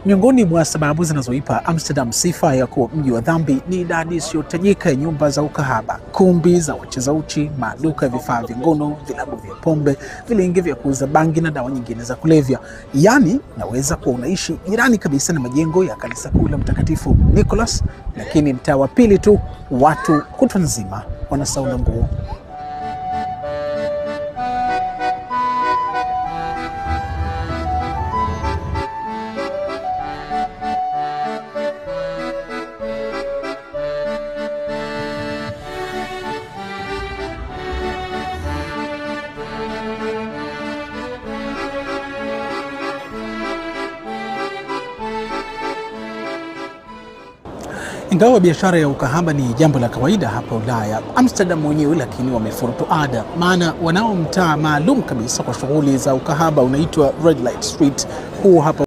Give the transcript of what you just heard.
Miongoni mwa sababu zinazoipa Amsterdam sifa ya kuwa mji wa dhambi ni idadi isiyotajika ya nyumba za ukahaba, kumbi za wacheza uchi, maduka ya vifaa vya ngono, vilabu vya pombe, vilinge vya kuuza bangi na dawa nyingine za kulevya. Yaani, naweza kuwa unaishi jirani kabisa na majengo ya kanisa kuu la Mtakatifu Nicholas, lakini mtaa wa pili tu watu kutwa nzima wanasaula nguo. Ingawa biashara ya ukahaba ni jambo la kawaida hapa Ulaya, Amsterdam wenyewe lakini wamefurutu ada, maana wanao mtaa maalum kabisa kwa shughuli za ukahaba unaitwa Red Light Street. Huu hapa